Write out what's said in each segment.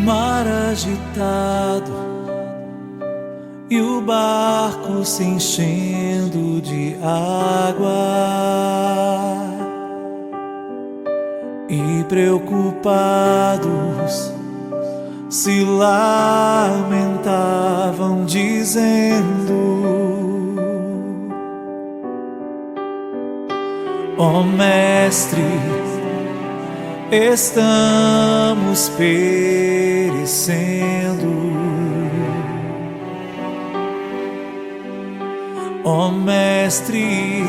mar agitado e o barco se enchendo de água, e preocupados se lamentavam, dizendo: ó Mestre, estamos perecendo. Ó Mestre,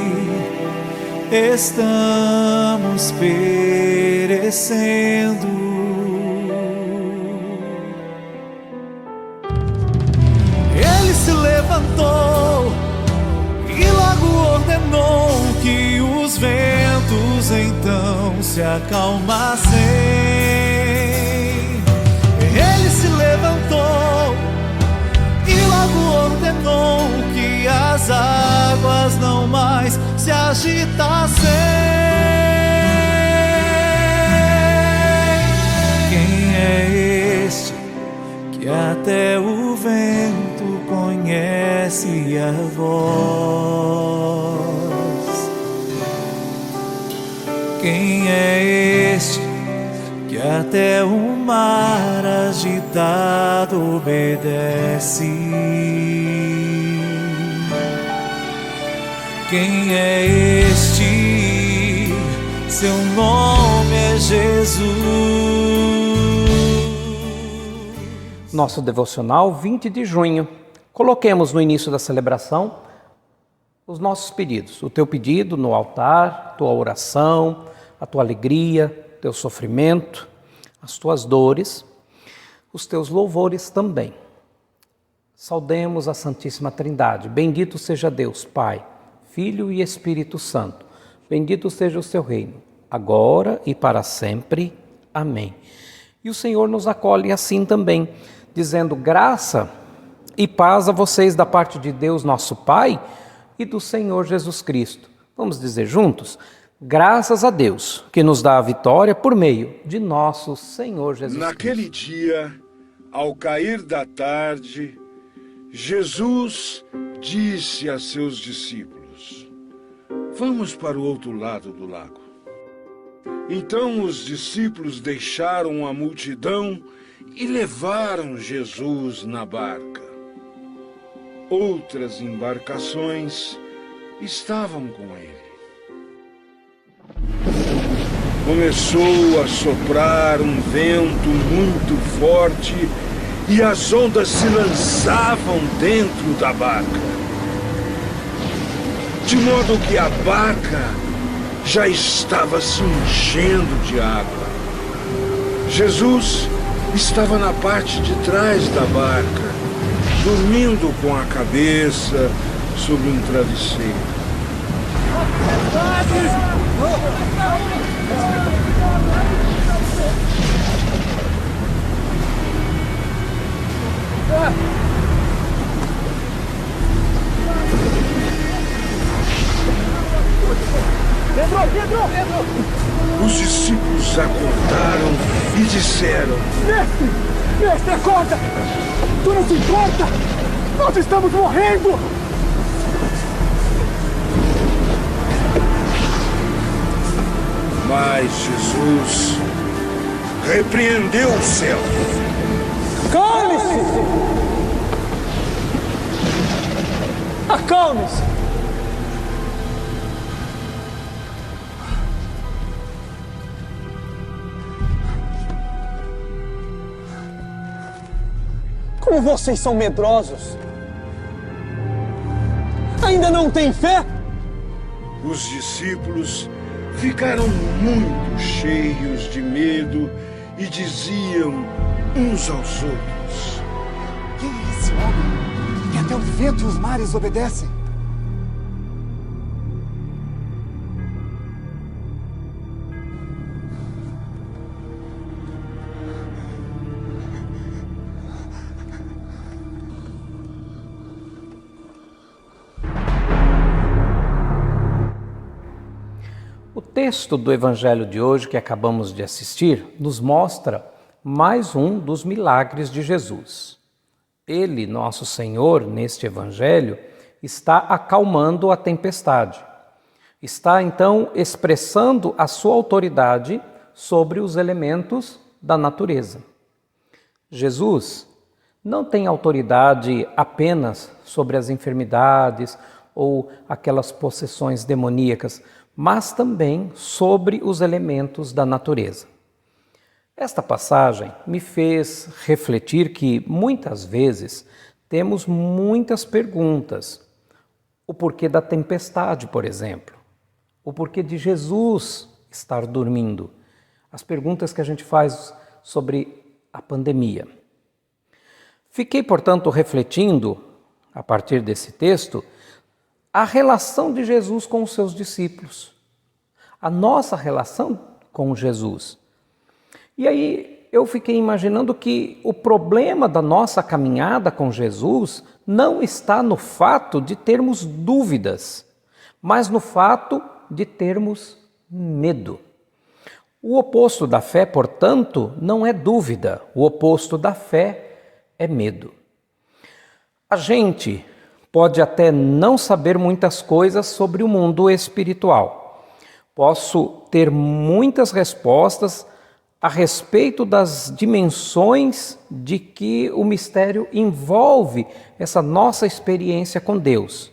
estamos perecendo. Ele se levantou e logo ordenou que os ventos então se acalmassem. Ele se levantou e logo ordenou que as águas não mais se agitassem. Quem é este que até o vento conhece a voz? Quem é este que até o mar agitado obedece? Quem é este? Seu nome é Jesus. Nosso devocional 20 de junho. Coloquemos no início da celebração os nossos pedidos. O teu pedido no altar, tua oração, a tua alegria, teu sofrimento, as tuas dores, os teus louvores também. Saudemos a Santíssima Trindade. Bendito seja Deus, Pai, Filho e Espírito Santo. Bendito seja o seu reino, agora e para sempre. Amém. E o Senhor nos acolhe assim também, dizendo: graça e paz a vocês da parte de Deus, nosso Pai, e do Senhor Jesus Cristo. Vamos dizer juntos? Graças a Deus, que nos dá a vitória por meio de nosso Senhor Jesus Cristo. Naquele dia, ao cair da tarde, Jesus disse a seus discípulos: vamos para o outro lado do lago. Então os discípulos deixaram a multidão e levaram Jesus na barca. Outras embarcações estavam com ele. Começou a soprar um vento muito forte e as ondas se lançavam dentro da barca, de modo que a barca já estava se enchendo de água. Jesus estava na parte de trás da barca, dormindo com a cabeça sobre um travesseiro. Pedro! Os discípulos acordaram e disseram: Mestre, acorda! Tu não se importa? Nós estamos morrendo! Mas Jesus repreendeu o céu. Calme-se! Acalme-se! Como vocês são medrosos! Ainda não têm fé? Os discípulos ficaram muito cheios de medo e diziam uns aos outros: Quem é esse homem que até o vento e os mares obedecem? O texto do Evangelho de hoje que acabamos de assistir nos mostra mais um dos milagres de Jesus. Ele, nosso Senhor, neste Evangelho, está acalmando a tempestade. Está, então, expressando a sua autoridade sobre os elementos da natureza. Jesus não tem autoridade apenas sobre as enfermidades ou aquelas possessões demoníacas, mas também sobre os elementos da natureza. Esta passagem me fez refletir que, muitas vezes, temos muitas perguntas. O porquê da tempestade, por exemplo. O porquê de Jesus estar dormindo. As perguntas que a gente faz sobre a pandemia. Fiquei, portanto, refletindo, a partir desse texto, a relação de Jesus com os seus discípulos. A nossa relação com Jesus. E aí eu fiquei imaginando que o problema da nossa caminhada com Jesus não está no fato de termos dúvidas, mas no fato de termos medo. O oposto da fé, portanto, não é dúvida, o oposto da fé é medo. A gente pode até não saber muitas coisas sobre o mundo espiritual. Posso ter muitas respostas a respeito das dimensões de que o mistério envolve essa nossa experiência com Deus.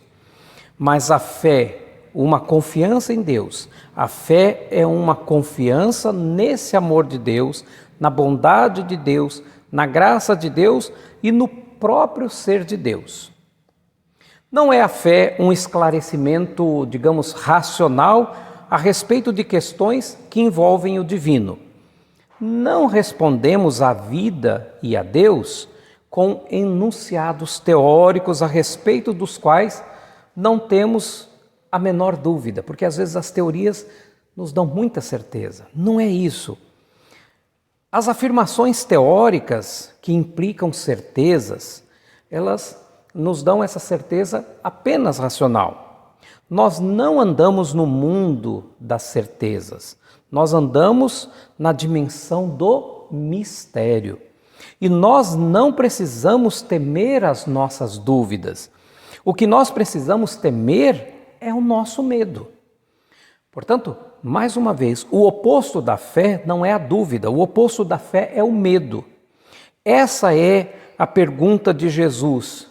Mas a fé, uma confiança em Deus, a fé é uma confiança nesse amor de Deus, na bondade de Deus, na graça de Deus e no próprio ser de Deus. Não é a fé um esclarecimento, digamos, racional a respeito de questões que envolvem o divino. Não respondemos à vida e a Deus com enunciados teóricos a respeito dos quais não temos a menor dúvida, porque às vezes as teorias nos dão muita certeza. Não é isso. As afirmações teóricas que implicam certezas, elas nos dão essa certeza apenas racional. Nós não andamos no mundo das certezas. Nós andamos na dimensão do mistério. E nós não precisamos temer as nossas dúvidas. O que nós precisamos temer é o nosso medo. Portanto, mais uma vez, o oposto da fé não é a dúvida, o oposto da fé é o medo. Essa é a pergunta de Jesus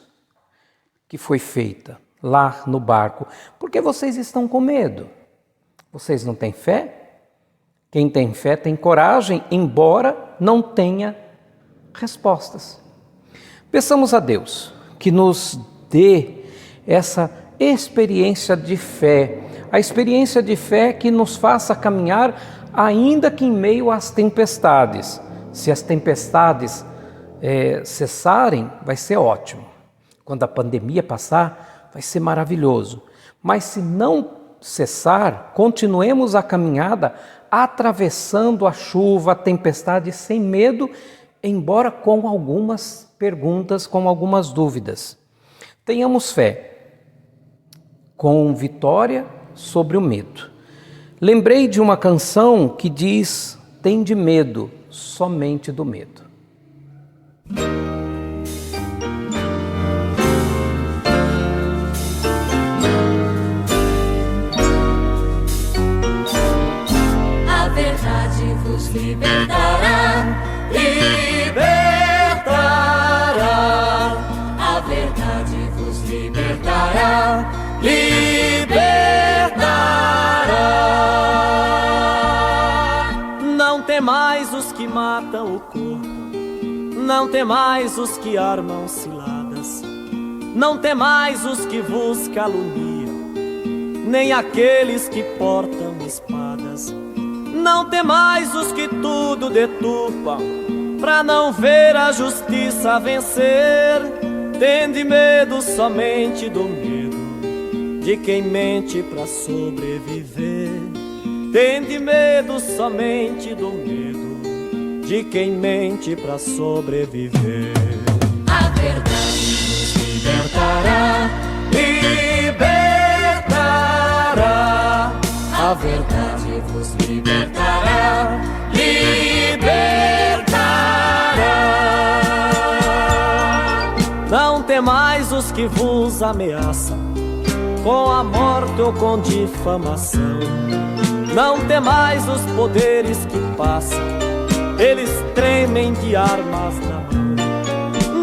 que foi feita lá no barco. Por que vocês estão com medo? Vocês não têm fé? Quem tem fé tem coragem, embora não tenha respostas. Peçamos a Deus que nos dê essa experiência de fé, a experiência de fé que nos faça caminhar ainda que em meio às tempestades. Se as tempestades cessarem, vai ser ótimo. Quando a pandemia passar, vai ser maravilhoso. Mas se não cessar, continuemos a caminhada atravessando a chuva, a tempestade sem medo, embora com algumas perguntas, com algumas dúvidas. Tenhamos fé, com vitória sobre o medo. Lembrei de uma canção que diz: "Tende medo, somente do medo." Libertará, libertará, a verdade vos libertará, libertará. Não temais os que matam o corpo, não temais os que armam ciladas, não temais os que vos caluniam, nem aqueles que portam espadas. Não temais os que tudo deturpam, pra não ver a justiça vencer. Tende medo somente do medo de quem mente pra sobreviver. Tende medo somente do medo de quem mente pra sobreviver. A verdade nos libertará, libertará. A verdade vos libertará, libertará. temais os que vos ameaçam com a morte ou com difamação. Não temais os poderes que passam, eles tremem de armas na mão.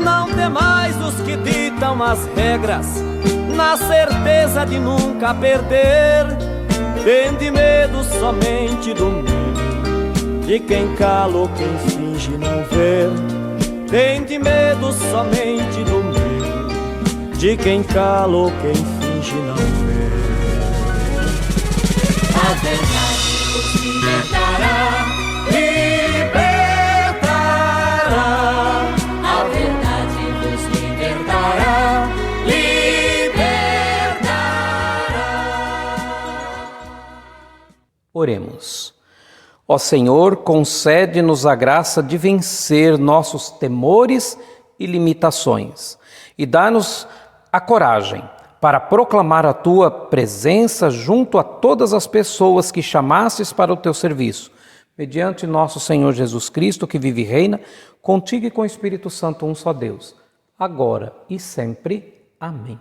Não temais os que ditam as regras, na certeza de nunca perder. Tende medo somente do medo, de quem cala ou quem finge não ver. Tende medo somente do medo, de quem cala ou quem finge não ver. A verdade vos libertará, Libertará, a verdade vos libertará, Oremos. Ó Senhor, concede-nos a graça de vencer nossos temores e limitações e dá-nos a coragem para proclamar a Tua presença junto a todas as pessoas que chamastes para o Teu serviço, mediante nosso Senhor Jesus Cristo, que vive e reina, contigo e com o Espírito Santo, um só Deus, agora e sempre. Amém.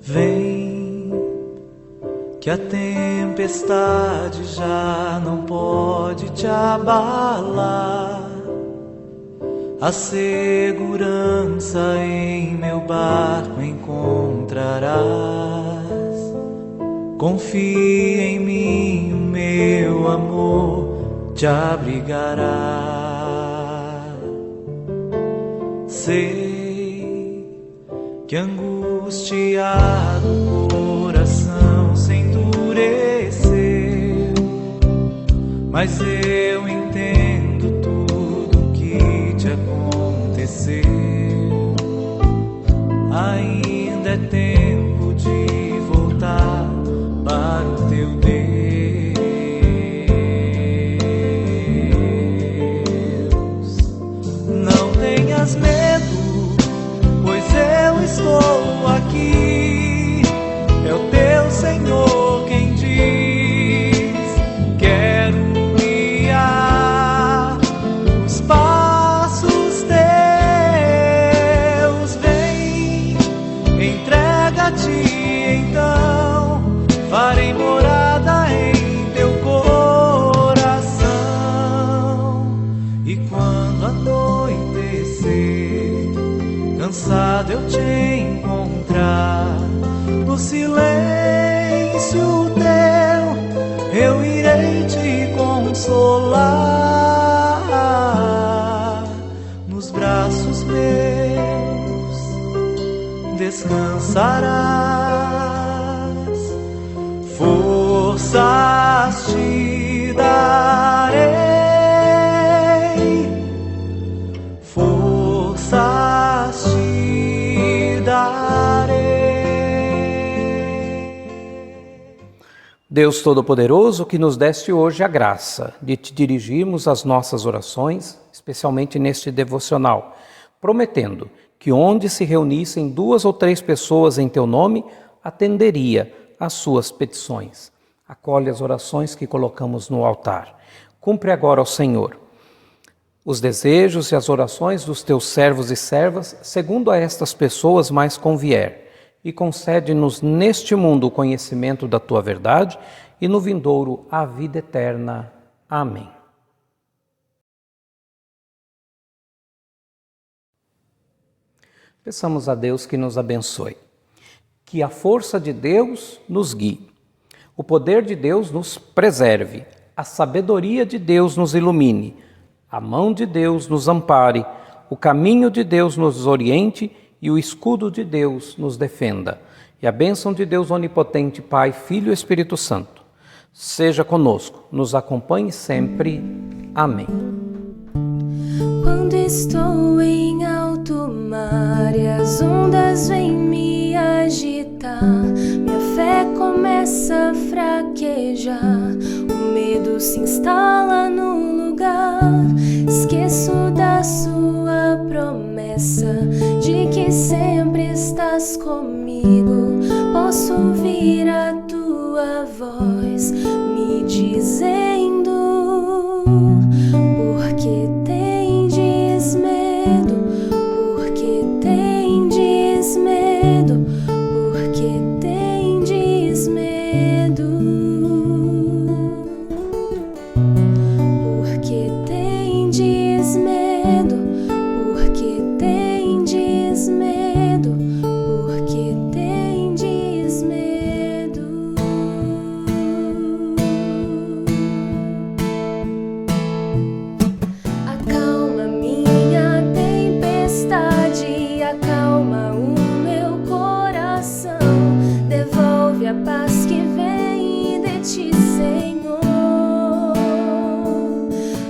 Vem, que a tempestade já não pode te abalar. A segurança em meu barco encontrarás. Confia em mim, o meu amor te abrigará. Sei que angustiado o coração se endureceu, mas eu entendo tudo que te aconteceu. Ainda é tempo de voltar para o teu Deus. Não tenhas medo, pois eu estou aqui. É o teu Senhor quem diz: quero guiar os passos teus. Vem, entrega-te então, farei morada em teu coração. E quando anoitecer, cansado eu te encontrar, no silêncio teu eu irei te consolar. Nos braços meus descansarás, forças te darei, forças te darei. Deus Todo-Poderoso, que nos deste hoje a graça de te dirigirmos as nossas orações, especialmente neste devocional, prometendo que onde se reunissem 2 ou 3 pessoas em teu nome, atenderia às suas petições. Acolhe as orações que colocamos no altar. Cumpre agora, ó Senhor, os desejos e as orações dos teus servos e servas, segundo a estas pessoas mais convier, e concede-nos neste mundo o conhecimento da tua verdade e no vindouro a vida eterna. Amém. Peçamos a Deus que nos abençoe, que a força de Deus nos guie, o poder de Deus nos preserve, a sabedoria de Deus nos ilumine, a mão de Deus nos ampare, o caminho de Deus nos oriente e o escudo de Deus nos defenda. E a bênção de Deus onipotente, Pai, Filho e Espírito Santo, seja conosco, nos acompanhe sempre. Amém. Quando estou em alto mar e as ondas vêm me agitar, minha fé começa a fraquejar, o medo se instala no lugar. Esqueço da sua promessa de que sempre estás comigo. Posso ouvir a tua voz me dizendo: por que tendes medo? Por que tendes medo? Por que tendes medo? Por que tendes medo? Por que tendes medo? Por que tendes medo? Acalma minha tempestade, acalma o meu coração, devolve a paz que vem de ti, Senhor.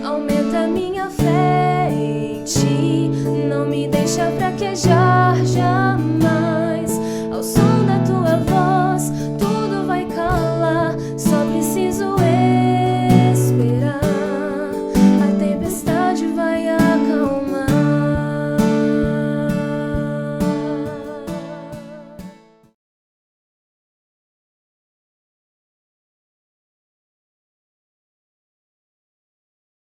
Aumenta minha fé em ti, não me deixa fraquejar jamais. Ao som